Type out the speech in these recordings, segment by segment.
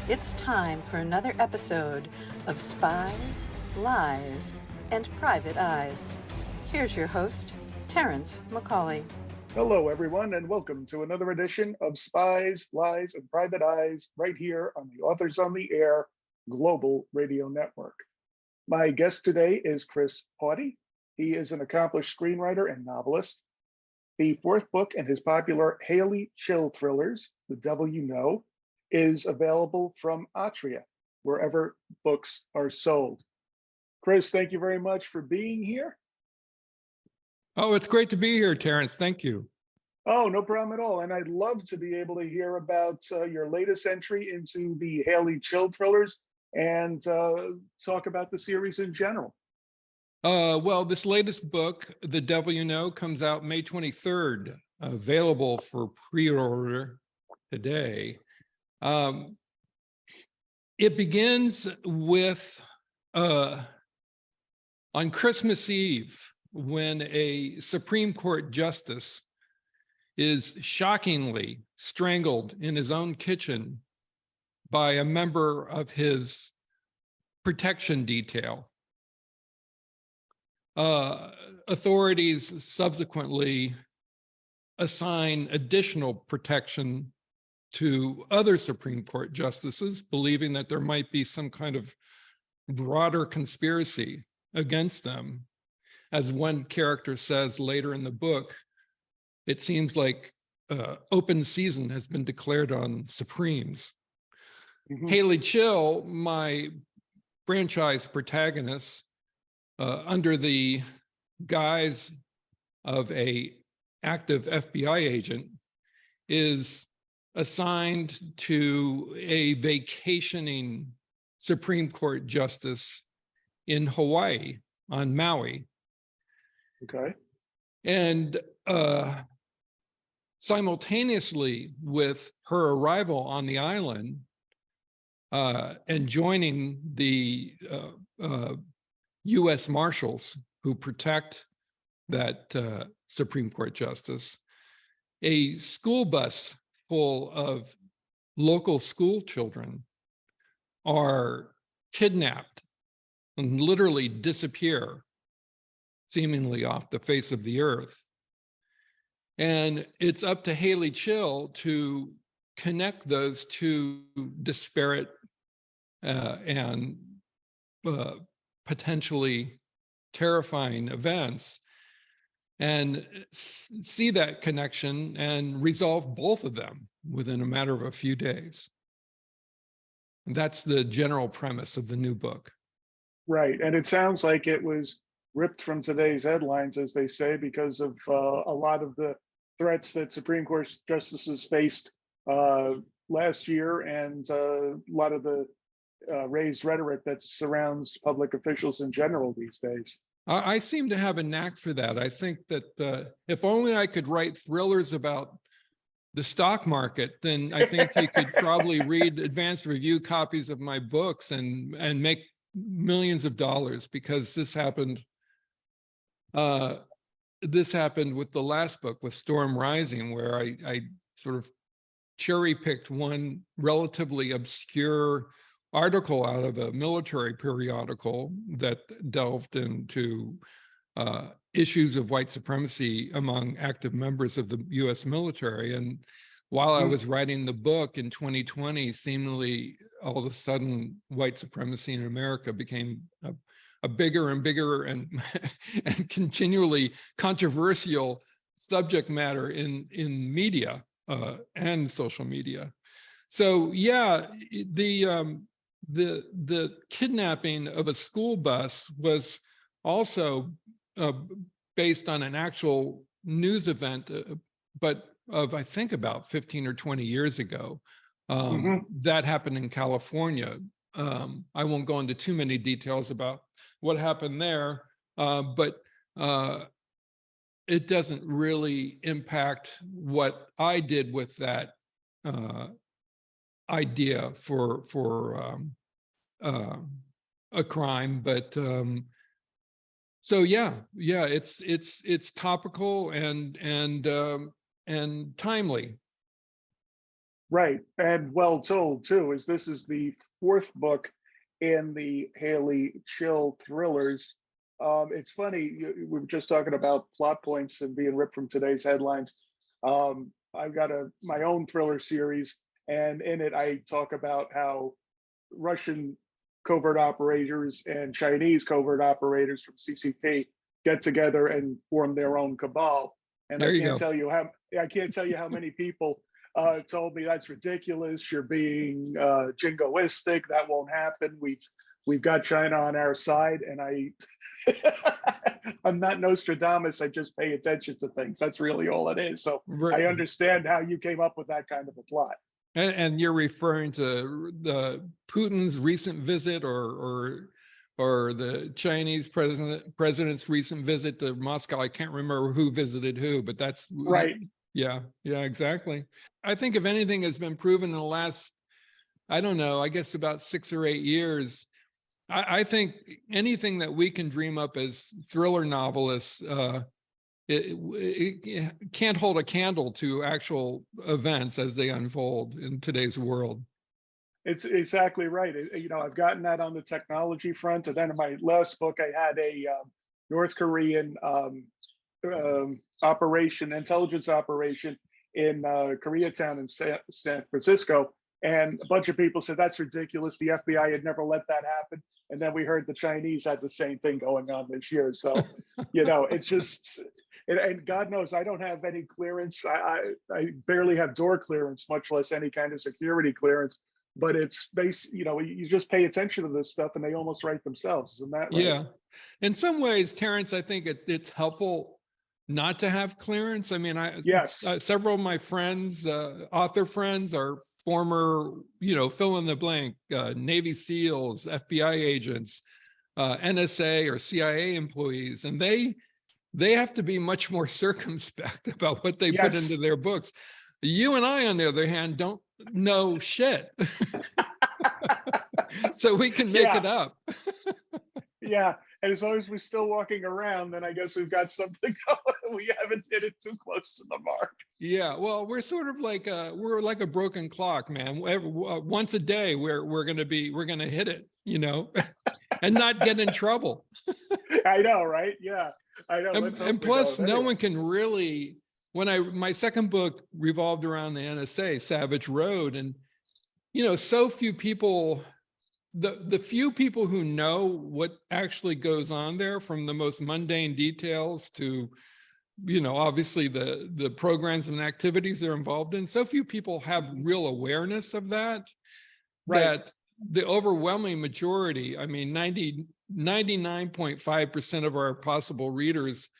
It's time for another episode of Spies, Lies, and Private Eyes. Here's your host, Terrence McCauley. Hello, everyone, and welcome to another edition of Spies, Lies, and Private Eyes right here on the Authors on the Air Global Radio Network. My guest today is Chris Hauty. He is an accomplished screenwriter and novelist. The fourth book in his popular Haley Chill thrillers, The Devil You Know, is available from Atria, wherever books are sold. Chris, thank you very much for being here. Oh, it's great to be here, Terrence. Thank you. Oh, no problem at all. And I'd love to be able to hear about your latest entry into the Haley Chill thrillers and talk about the series in general. Well, this latest book, The Devil You Know, comes out May 23rd, available for pre-order today. It begins with on Christmas Eve, when a Supreme Court justice is shockingly strangled in his own kitchen by a member of his protection detail. Authorities subsequently assign additional protection to other Supreme Court justices, believing that there might be some kind of broader conspiracy against them. As one character says later in the book, it seems like open season has been declared on Supremes. Mm-hmm. Haley Chill, my franchise protagonist, under the guise of an active FBI agent, is assigned to a vacationing Supreme Court justice in Hawaii, on Maui. Okay. And simultaneously with her arrival on the island and joining the U.S. Marshals who protect that Supreme Court justice, a school bus full of local school children are kidnapped and literally disappear, seemingly off the face of the earth. And it's up to Haley Chill to connect those two disparate and potentially terrifying events and see that connection and resolve both of them within a matter of a few days. And that's the general premise of the new book. Right. And it sounds like it was ripped from today's headlines, as they say, because of a lot of the threats that Supreme Court justices faced last year and a lot of the raised rhetoric that surrounds public officials in general these days. I seem to have a knack for that. I think that if only I could write thrillers about the stock market, then I think you could probably read advanced review copies of my books and make millions of dollars, because this happened with the last book, with Storm Rising, where I sort of cherry-picked one relatively obscure article out of a military periodical that delved into issues of white supremacy among active members of the U.S. military. And while I was writing the book in 2020, seemingly all of a sudden, white supremacy in America became a bigger and bigger and continually controversial subject matter in media and social media. So yeah, the kidnapping of a school bus was also based on an actual news event, but of, I think, about 15 or 20 years ago. That happened in California. I won't go into too many details about what happened there, but it doesn't really impact what I did with that idea for a crime. But so yeah, it's topical and timely. Right, and well told too, as this is the fourth book in the Haley Chill thrillers. It's funny, we were just talking about plot points and being ripped from today's headlines. I've got my own thriller series, and in it I talk about how Russian covert operators and Chinese covert operators from CCP get together and form their own cabal. And There you go. I can't tell you how many people told me that's ridiculous. You're being jingoistic. That won't happen. We've got China on our side, and I'm not Nostradamus. I just pay attention to things. That's really all it is. So I understand how you came up with that kind of a plot. And you're referring to the Putin's recent visit, or the Chinese president's recent visit to Moscow. I can't remember who visited who, but that's right. Yeah, exactly. I think if anything has been proven in the last, I don't know, I guess about 6 or 8 years, I think anything that we can dream up as thriller novelists, it can't hold a candle to actual events as they unfold in today's world. It's exactly right. I've gotten that on the technology front, and then in my last book, I had a North Korean intelligence operation in Koreatown in San Francisco, and a bunch of people said that's ridiculous. The FBI had never let that happen, and then we heard the Chinese had the same thing going on this year. So, it's just. And God knows I don't have any clearance. I barely have door clearance, much less any kind of security clearance. But it's you just pay attention to this stuff and they almost write themselves. Isn't that right? Yeah. In some ways, Terrence, I think it's helpful not to have clearance. I mean, yes, several of my friends, author friends, are former, fill in the blank, Navy SEALs, FBI agents, NSA or CIA employees, and they have to be much more circumspect about what they put into their books. You and I, on the other hand, don't know shit. So we can make it up. Yeah. And as long as we're still walking around, then I guess we've got something going. We haven't hit it too close to the mark. Yeah. Well, we're sort of like we're like a broken clock, man. Once a day, we're going to hit it, and not get in trouble. I know, right? Yeah. I know. And plus, no one can really. My second book revolved around the NSA, Savage Road, and so few people, the few people who know what actually goes on there, from the most mundane details to, obviously the programs and activities they're involved in. So few people have real awareness of that. Right. That the overwhelming majority, I mean, 99.5% of our possible readers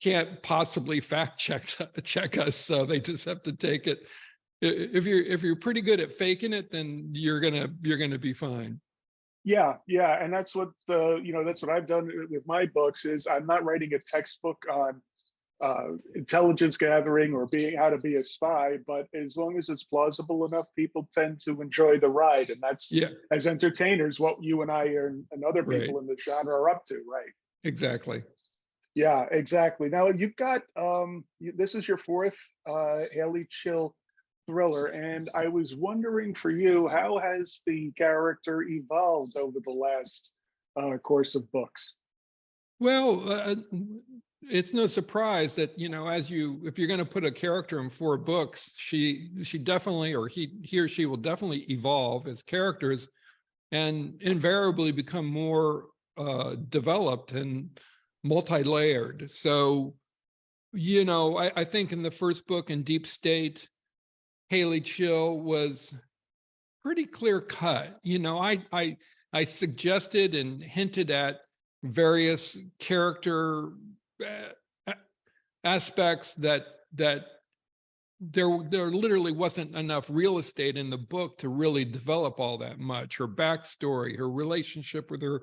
can't possibly fact check us, so they just have to take it. If you're pretty good at faking it, then you're gonna be fine. Yeah, and that's what that's what I've done with my books. Is I'm not writing a textbook on intelligence gathering or how to be a spy, but as long as it's plausible enough, people tend to enjoy the ride, and that's as entertainers what you and I and other people in the genre are up to, right? Exactly. Yeah, exactly. Now you've got this is your fourth Haley Chill thriller, and I was wondering for you, how has the character evolved over the last course of books? Well, it's no surprise that if you're going to put a character in 4 books, she definitely, or he or she will definitely evolve as characters, and invariably become more developed and multi-layered. So, I think in the first book, in Deep State, Haley Chill was pretty clear cut. I suggested and hinted at various character aspects that there literally wasn't enough real estate in the book to really develop all that much. Her backstory, her relationship with her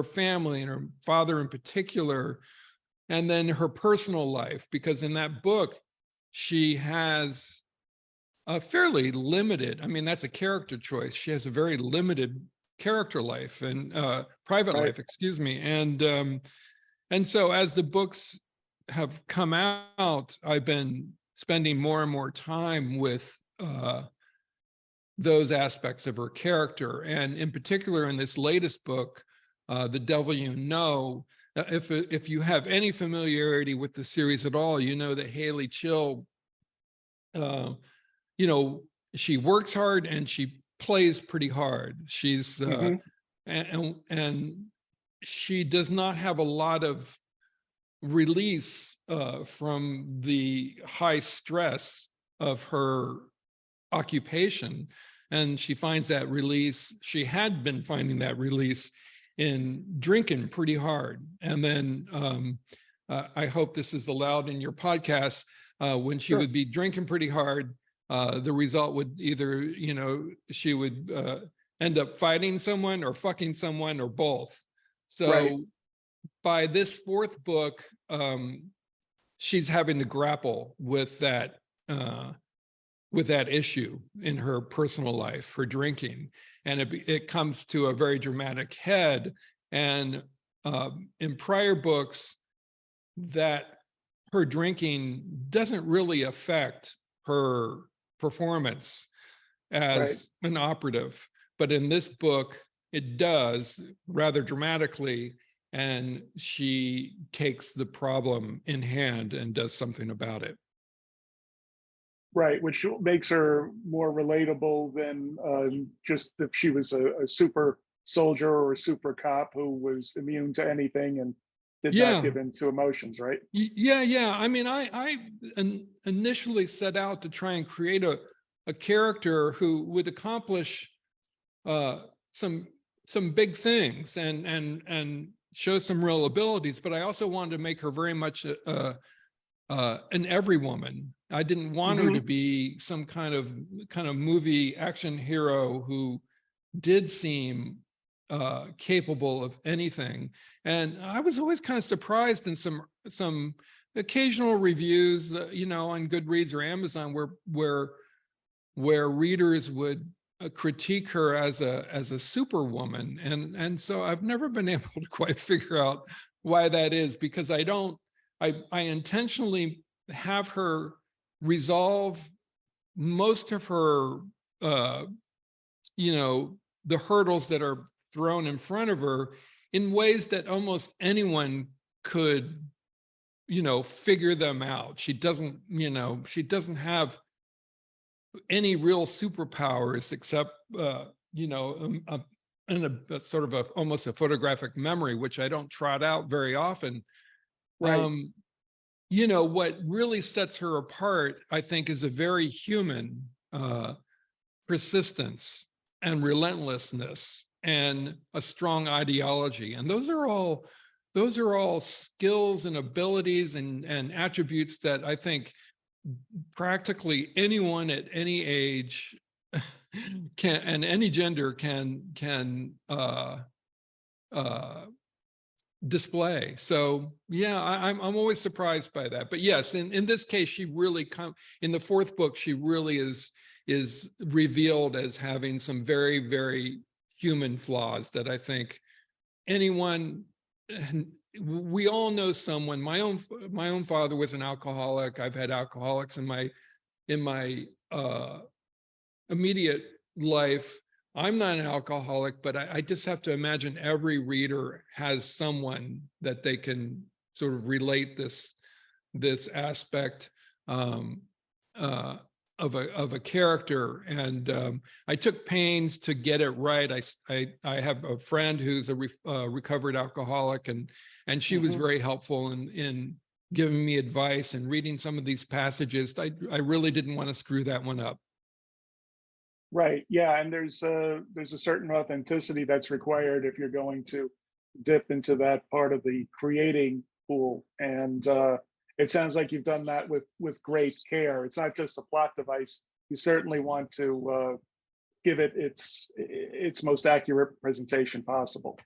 family and her father in particular, and then her personal life, because in that book she has a fairly limited, I mean, that's a character choice. She has a very limited character life and private life, excuse me. And so as the books have come out, I've been spending more and more time with those aspects of her character. And in particular, in this latest book, The Devil You Know, if you have any familiarity with the series at all, you know that Haley Chill, she works hard and she plays pretty hard. She's and she does not have a lot of release from the high stress of her occupation, and she finds that release. She had been finding that release in drinking pretty hard, and then I hope this is allowed in your podcast. When she would be drinking pretty hard, the result would either, she would end up fighting someone or fucking someone or both. So by this fourth book, she's having to grapple with that issue in her personal life, her drinking, and it comes to a very dramatic head. And in prior books, that her drinking doesn't really affect her performance as an operative, but in this book, it does rather dramatically, and she takes the problem in hand and does something about it. Right, which makes her more relatable than just if she was a super soldier or a super cop who was immune to anything and did not give in to emotions, right? Yeah. I mean, I initially set out to try and create a character who would accomplish some big things and show some real abilities, but I also wanted to make her very much an every woman. I didn't want her to be some kind of movie action hero who did seem capable of anything. And I was always kind of surprised in some occasional reviews, on Goodreads or Amazon, where readers would critique her as a superwoman, and so I've never been able to quite figure out why that is, because I intentionally have her resolve most of her the hurdles that are thrown in front of her in ways that almost anyone could figure them out. She doesn't have any real superpowers except in a sort of almost a photographic memory, which I don't trot out very often. What really sets her apart, I think, is a very human persistence and relentlessness and a strong ideology. And those are all skills and abilities and attributes that I think practically anyone at any age can, and any gender can display. So yeah, I'm always surprised by that. But yes, in this case, she really in the fourth book, she really is revealed as having some very, very human flaws that I think anyone, we all know someone. My own father was an alcoholic. I've had alcoholics in my immediate life. I'm not an alcoholic, but I just have to imagine every reader has someone that they can sort of relate this aspect of a character. And I took pains to get it right. I have a friend who's a recovered alcoholic, and she was very helpful in giving me advice and reading some of these passages. I really didn't want to screw that one up. Right. Yeah, and there's a certain authenticity that's required if you're going to dip into that part of the creating pool, and it sounds like you've done that with great care. It's not just a plot device. You certainly want to give it its most accurate presentation possible.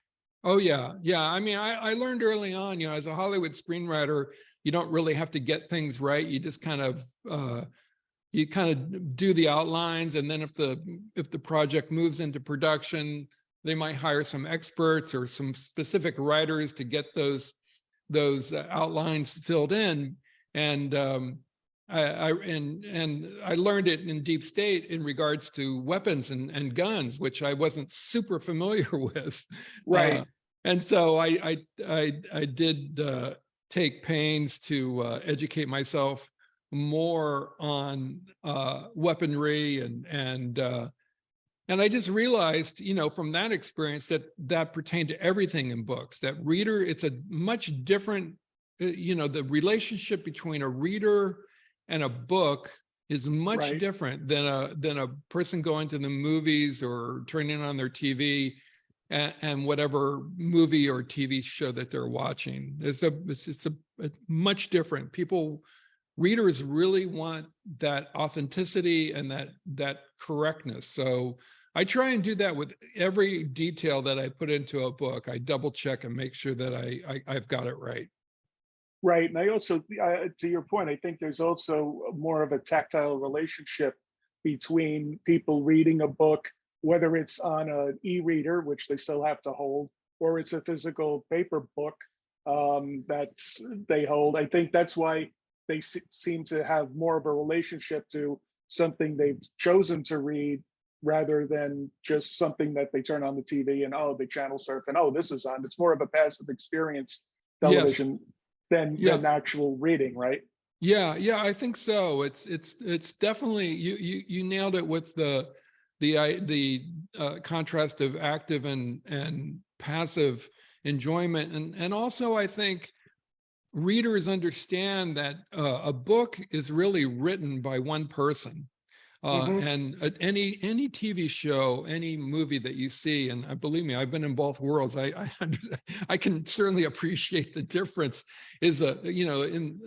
Oh yeah. I mean, I learned early on, as a Hollywood screenwriter, you don't really have to get things right. You just kind of do the outlines, and then if the project moves into production, they might hire some experts or some specific writers to get those outlines filled in. And I learned it in Deep State in regards to weapons and guns, which I wasn't super familiar with. Right. And so I did take pains to educate myself more on weaponry and I just realized, from that experience that pertained to everything in books, that reader, it's a much different, the relationship between a reader and a book is much Right. different than a person going to the movies or turning on their TV and whatever movie or TV show that they're watching. It's a much different. Readers really want that authenticity and that correctness. So I try and do that with every detail that I put into a book. I double check and make sure that I've got it right. Right. And I also, to your point, I think there's also more of a tactile relationship between people reading a book, whether it's on an e-reader, which they still have to hold, or it's a physical paper book that they hold. I think that's why they seem to have more of a relationship to something they've chosen to read rather than just something that they turn on the TV and, oh, they channel surf and, oh, this is on. It's more of a passive experience Yes. television than actual reading, right? Yeah, I think so. It's definitely you nailed it with the contrast of active and passive enjoyment, and also I think readers understand that a book is really written by one person. Mm-hmm. And any TV show, any movie that you see, and believe me, I've been in both worlds. I can certainly appreciate the difference. Is in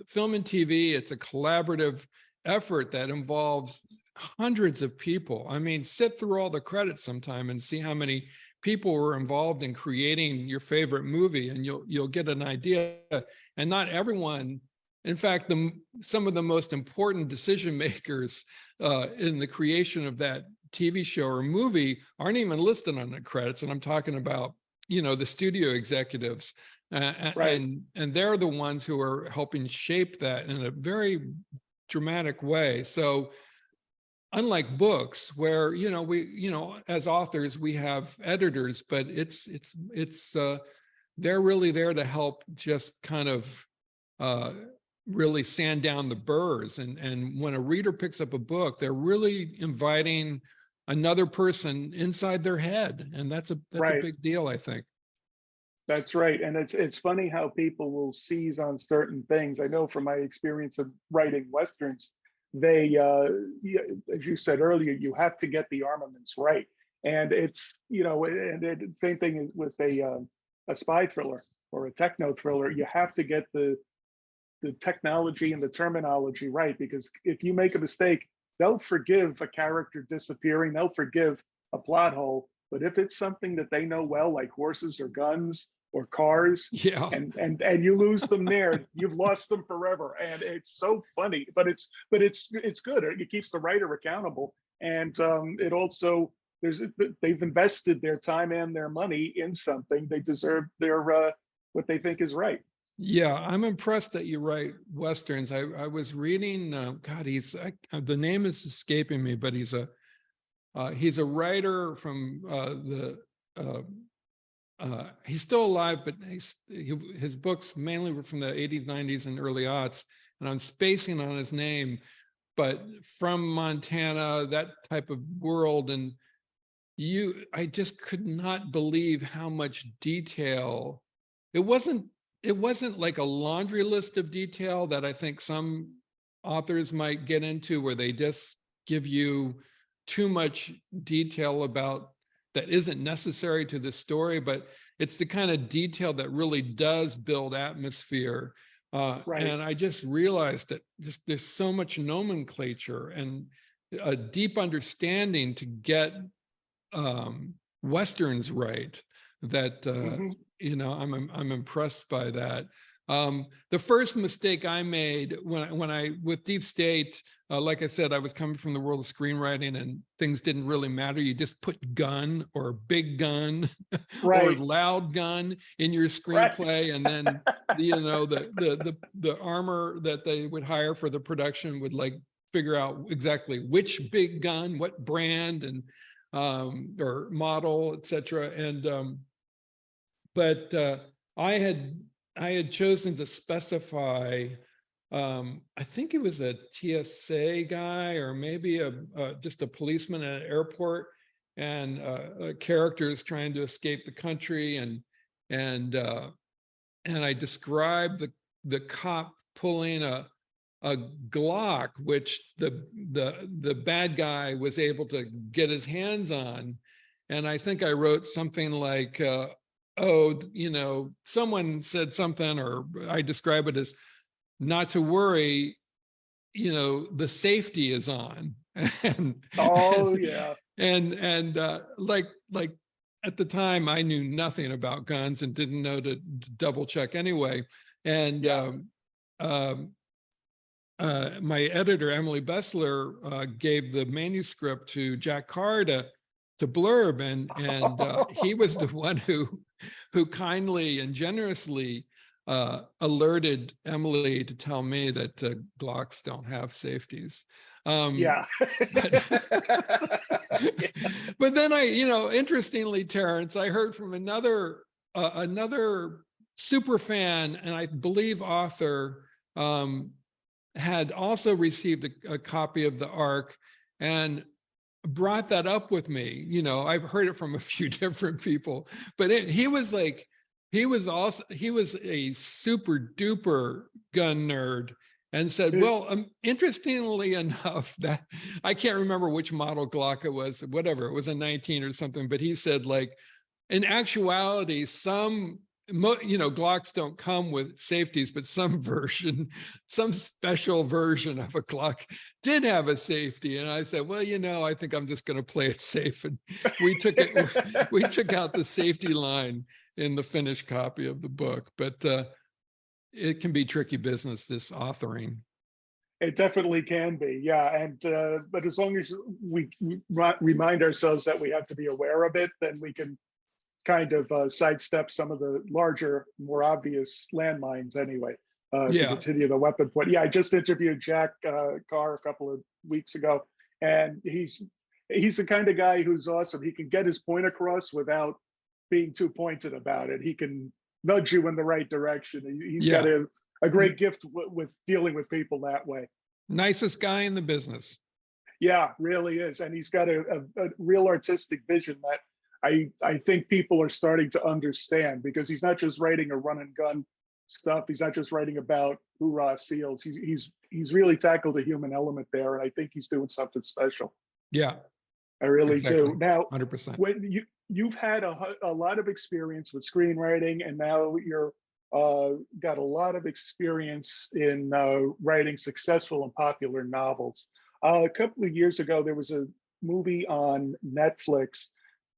film and TV, it's a collaborative effort that involves hundreds of people. I mean, sit through all the credits sometime and see how many people were involved in creating your favorite movie, and you'll get an idea. And not everyone. In fact, some of the most important decision makers in the creation of that TV show or movie aren't even listed on the credits. And I'm talking about, the studio executives, Right. and they're the ones who are helping shape that in a very dramatic way. So unlike books where, we, as authors, we have editors, but they're really there to help just kind of really sand down the burrs. And when a reader picks up a book, they're really inviting another person inside their head. And that's a Right. big deal, I think. That's right. And it's funny how people will seize on certain things. I know from my experience of writing Westerns, they, as you said earlier, you have to get the armaments right. And it's, same thing with a spy thriller or a techno thriller. You have to get the technology and the terminology right, because if you make a mistake, they'll forgive a character disappearing, they'll forgive a plot hole. But if it's something that they know well, like horses or guns or cars, Yeah. and you lose them there, you've lost them forever. And it's so funny, but it's good. It keeps the writer accountable, and it also they've invested their time and their money in something. They deserve their what they think is right. Yeah, I'm impressed that you write Westerns. I was reading, God, the name is escaping me, but he's a writer from he's still alive, but his books mainly were from the 80s, 90s, and early aughts, and I'm spacing on his name, but from Montana, that type of world. And I just could not believe how much detail. It wasn't like a laundry list of detail that I think some authors might get into, where they just give you too much detail about that isn't necessary to the story, but it's the kind of detail that really does build atmosphere. Right. And I just realized that there's so much nomenclature and a deep understanding to get Westerns right that I'm impressed by that. The first mistake I made when I with Deep State, like I said, I was coming from the world of screenwriting and things didn't really matter. You just put gun or big gun or Right. loud gun in your screenplay, and then the armor that they would hire for the production would like figure out exactly which big gun, what brand, and or model, etc. And but I had chosen to specify, I think it was a TSA guy or maybe just a policeman at an airport, and characters trying to escape the country, and I described the cop pulling a Glock, which the bad guy was able to get his hands on, and I think I wrote something like, oh, someone said something, or I describe it as not to worry, the safety is on. and, Oh yeah. and like at the time I knew nothing about guns and didn't know to double check anyway. And Yeah. My editor, Emily Bessler, gave the manuscript to Jack Carr to blurb, and he was the one who kindly and generously alerted Emily to tell me that Glocks don't have safeties. Yeah. But then interestingly, Terrence, I heard from another super fan, and I believe author, had also received a copy of the ARC and brought that up with me. I've heard it from a few different people, but he was a super duper gun nerd, and said, well, interestingly enough, that I can't remember which model Glock it was, whatever, it was a 19 or something, but he said, like, in actuality, some Glocks don't come with safeties, but some special version of a Glock did have a safety. And I said, well, I think I'm just going to play it safe. And we took out the safety line in the finished copy of the book. But it can be tricky business, this authoring. It definitely can be, yeah. And but as long as we remind ourselves that we have to be aware of it, then we can kind of sidestep some of the larger, more obvious landmines anyway, to continue the weapon point. Yeah, I just interviewed Jack Carr a couple of weeks ago, and he's the kind of guy who's awesome. He can get his point across without being too pointed about it. He can nudge you in the right direction. He's got a great gift with dealing with people that way. Nicest guy in the business. Yeah, really is. And he's got a real artistic vision that I think people are starting to understand, because he's not just writing a run and gun stuff. He's not just writing about hoorah seals. He's really tackled the human element there, and I think he's doing something special. Yeah, I really do. Now, 100%. When you've had a lot of experience with screenwriting, and now you're got a lot of experience in writing successful and popular novels. A couple of years ago, there was a movie on Netflix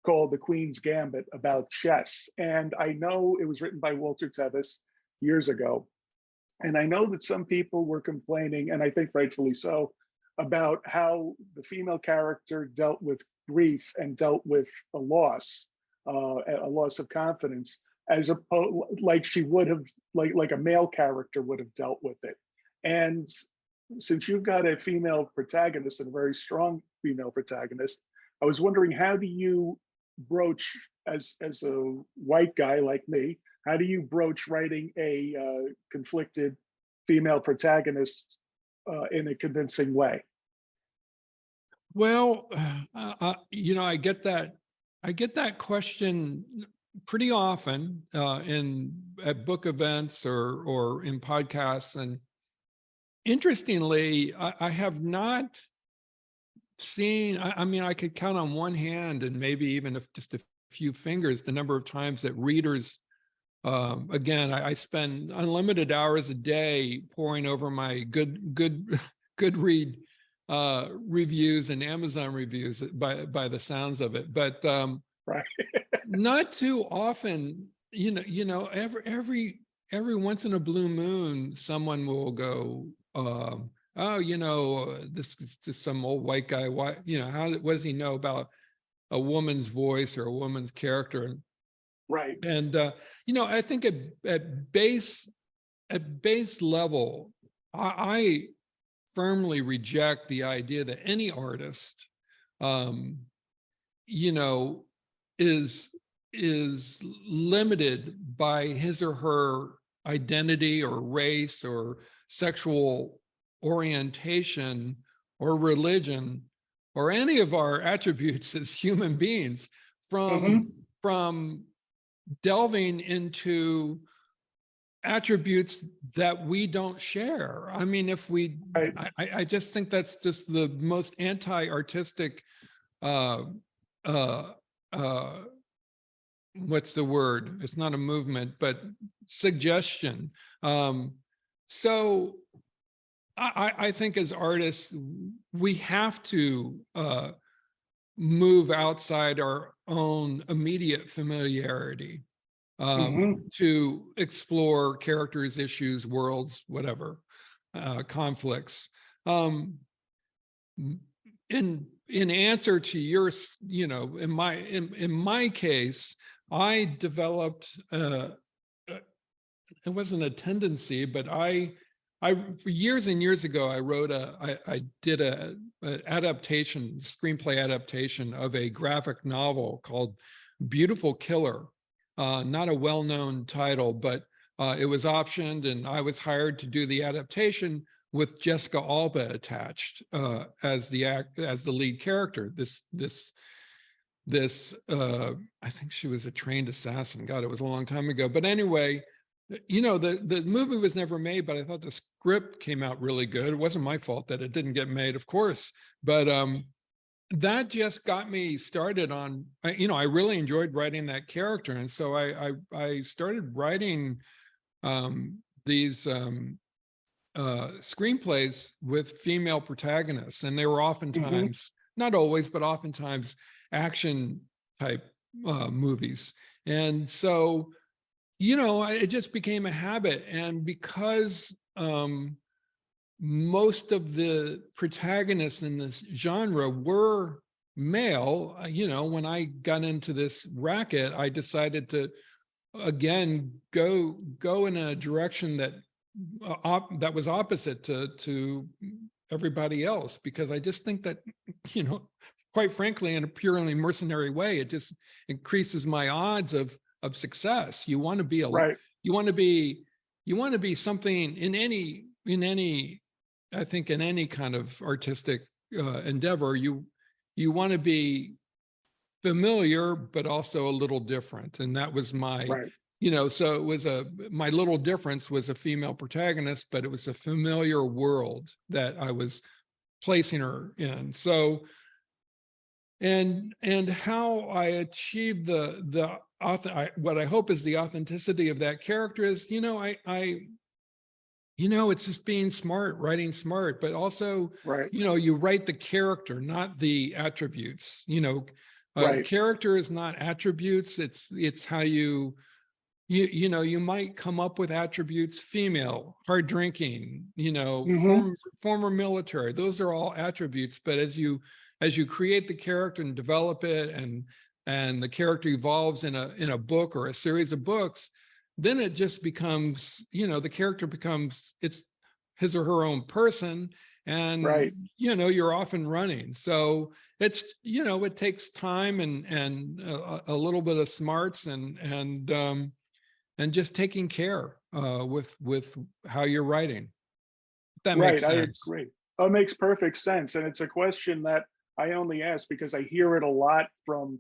called The Queen's Gambit about chess. And I know it was written by Walter Tevis years ago. And I know that some people were complaining, and I think rightfully so, about how the female character dealt with grief and dealt with a loss of confidence, as opposed like she would have, like a male character would have dealt with it. And since you've got a female protagonist, and a very strong female protagonist, I was wondering, how do you broach, as a white guy like me, how do you broach writing a conflicted female protagonist in a convincing way? Well, I get that question pretty often at book events or in podcasts. And interestingly, I have not seen, I mean, I could count on one hand, and maybe even if just a few fingers, the number of times that readers, again, I spend unlimited hours a day poring over my Goodread reviews and Amazon reviews by the sounds of it. But right. not too often, every every once in a blue moon, someone will go, oh, this is just some old white guy. Why, what does he know about a woman's voice or a woman's character? Right. And I think at base level, I firmly reject the idea that any artist, is limited by his or her identity or race or sexual orientation or religion or any of our attributes as human beings from delving into attributes that we don't share. I mean, if we, Right. I just think that's just the most anti-artistic, what's the word? It's not a movement, but suggestion. So I think as artists, we have to move outside our own immediate familiarity to explore characters, issues, worlds, whatever, conflicts. In answer to your, in my case, I developed, it wasn't a tendency, but I for years and years ago, I did an adaptation, screenplay adaptation of a graphic novel called Beautiful Killer. Not a well-known title, but it was optioned, and I was hired to do the adaptation with Jessica Alba attached as the lead character. This I think she was a trained assassin. God, it was a long time ago. But anyway, the movie was never made, but I thought the script came out really good. It wasn't my fault that it didn't get made, of course. But that just got me started on, I really enjoyed writing that character. And so I started writing these screenplays with female protagonists. And they were oftentimes, not always, but oftentimes action type movies. And so, it just became a habit. And because most of the protagonists in this genre were male, when I got into this racket, I decided to, again, go in a direction that was opposite to everybody else, because I just think that, quite frankly, in a purely mercenary way, it just increases my odds of success. You want to be you want to be something in any I think in any kind of artistic endeavor, you want to be familiar, but also a little different. And that was my, so it was my little difference was a female protagonist, but it was a familiar world that I was placing her in. So, and how I achieved what I hope is the authenticity of that character is, it's just being smart, writing smart, but also, you write the character, not the attributes. Character is not attributes. It's how you might come up with attributes: female, hard drinking, former military. Those are all attributes. But as you create the character and develop it, and the character evolves in a book or a series of books, then it just becomes, the character becomes, it's his or her own person, and you're off and running. So it's, it takes time and a little bit of smarts and just taking care with how you're writing. If that makes sense. I agree. Oh, it makes perfect sense, and it's a question that I only ask because I hear it a lot from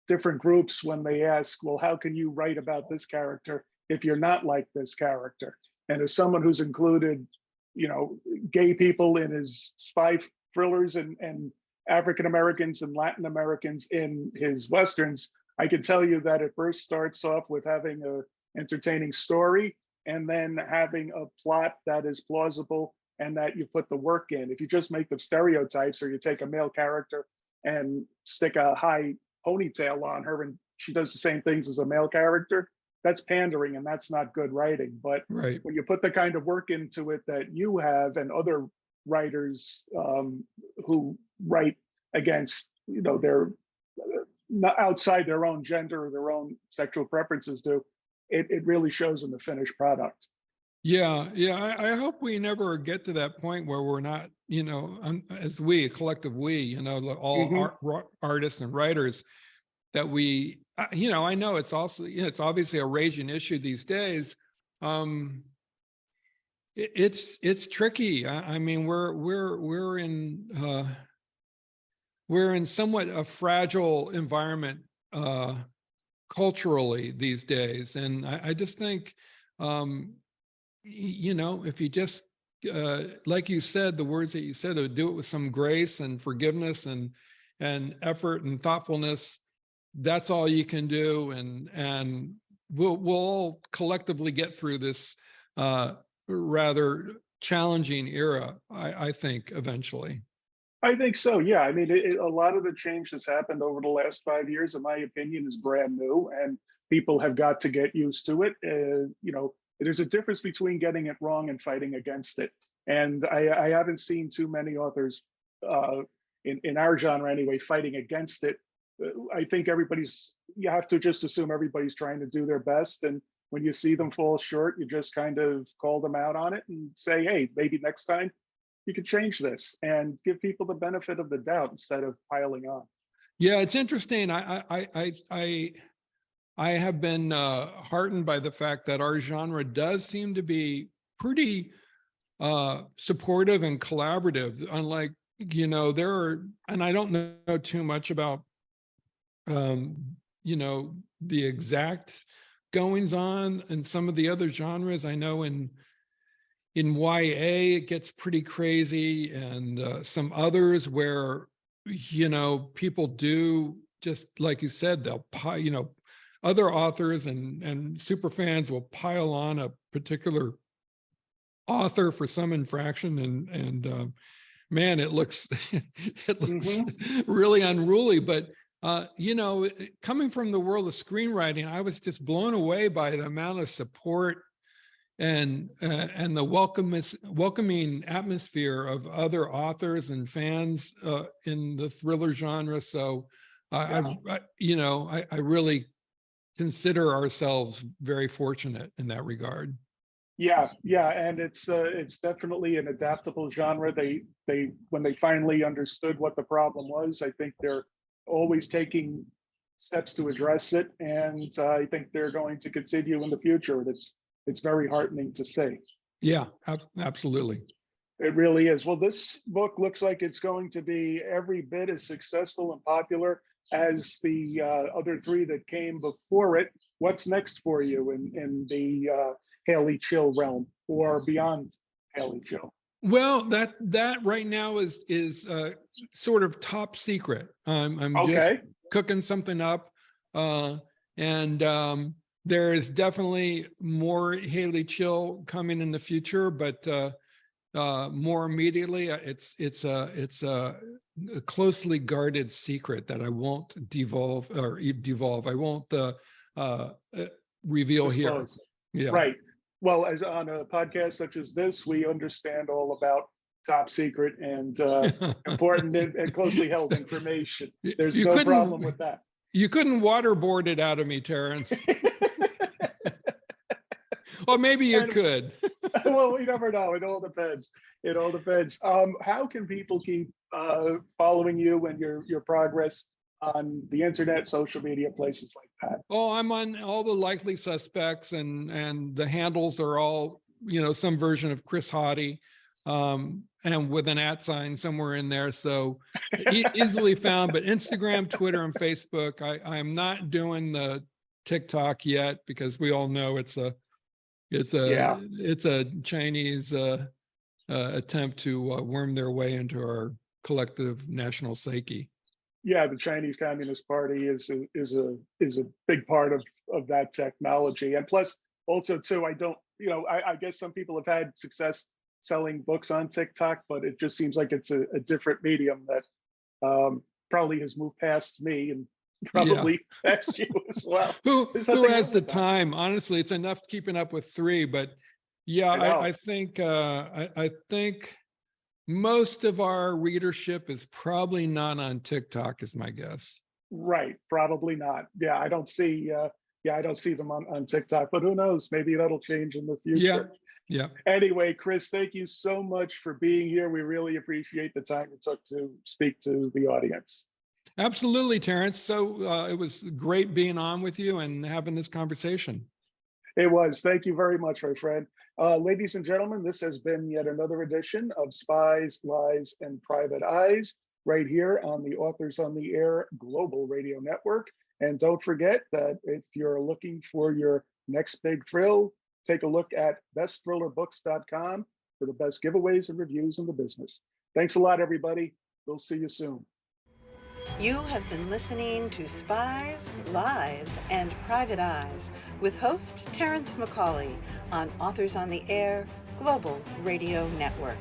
different groups when they ask, well, how can you write about this character if you're not like this character? And as someone who's included, gay people in his spy thrillers and African Americans and Latin Americans in his Westerns, I can tell you that it first starts off with having an entertaining story and then having a plot that is plausible and that you put the work in. If you just make the stereotypes, or you take a male character and stick a high ponytail on her and she does the same things as a male character, that's pandering and that's not good writing. But Right. when you put the kind of work into it that you have and other writers who write against, their not outside their own gender or their own sexual preferences do, it really shows in the finished product. Yeah, yeah. I hope we never get to that point where we're not, as we, a collective we, all artists and writers, that we, I know it's also, it's obviously a raging issue these days. It's tricky. I mean, we're in somewhat a fragile environment culturally these days, and I just think, if you just like you said, the words that you said, to do it with some grace and forgiveness and effort and thoughtfulness, that's all you can do, and we'll all collectively get through this rather challenging era, I think, eventually. I think so. Yeah. I mean, a lot of the change that's happened over the last 5 years, in my opinion, is brand new, and people have got to get used to it. There's a difference between getting it wrong and fighting against it. And I haven't seen too many authors in our genre anyway, fighting against it. I think you have to just assume everybody's trying to do their best. And when you see them fall short, you just kind of call them out on it and say, hey, maybe next time you could change this, and give people the benefit of the doubt instead of piling on. Yeah, it's interesting. I have been heartened by the fact that our genre does seem to be pretty supportive and collaborative. Unlike, there are, and I don't know too much about, the exact goings on in some of the other genres. I know in YA, it gets pretty crazy, and some others where, people do, just like you said, they'll other authors and super fans will pile on a particular author for some infraction, and man, it looks it looks really unruly. But coming from the world of screenwriting, I was just blown away by the amount of support and the welcoming atmosphere of other authors and fans in the thriller genre. So I really consider ourselves very fortunate in that regard. Yeah, and it's definitely an adaptable genre. They when they finally understood what the problem was, I think they're always taking steps to address it, and I think they're going to continue in the future. And it's very heartening to see. Yeah, absolutely. It really is. Well, this book looks like it's going to be every bit as successful and popular as the other three that came before it. What's next for you in the Haley Chill realm, or beyond Haley Chill? Well, that right now is sort of top secret. I'm Okay. just cooking something up, and there is definitely more Haley Chill coming in the future, but more immediately, it's a closely guarded secret that I won't devolve. I won't reveal Disclose. here. Yeah. Right. Well, as on a podcast such as this, we understand all about top secret and important and closely held information. There's no problem with that. You couldn't waterboard it out of me, Terrence. Well, maybe you could. Well, we never know. It all depends. It all depends. How can people keep following you and your progress on the internet, social media, places like that? Oh, I'm on all the likely suspects, and the handles are all, some version of Chris Hauty, and with an @ sign somewhere in there. So easily found. But Instagram, Twitter, and Facebook. I am not doing the TikTok yet, because we all know it's a Chinese attempt to worm their way into our collective national psyche. Yeah, the Chinese Communist Party is a big part of that technology, and plus also too, I guess some people have had success selling books on TikTok, but it just seems like it's a different medium that probably has moved past me and probably that's you as well. Who There's who nothing has wrong the with that. time? Honestly, it's enough keeping up with three, but yeah, I know. I think most of our readership is probably not on TikTok, is my guess. Right, probably not. Yeah, I don't see. I don't see them on TikTok, but who knows? Maybe that'll change in the Yeah, future. yeah. Anyway, Chris, thank you so much for being here. We really appreciate the time you took to speak to the audience. Absolutely, Terrence. So it was great being on with you and having this conversation. It was. Thank you very much, my friend. Ladies and gentlemen, this has been yet another edition of Spies, Lies, and Private Eyes, right here on the Authors on the Air Global Radio Network. And don't forget that if you're looking for your next big thrill, take a look at bestthhrillerbooks.com for the best giveaways and reviews in the business. Thanks a lot, everybody. We'll see you soon. You have been listening to Spies, Lies, and Private Eyes with host Terrence McCauley on Authors on the Air Global Radio Network.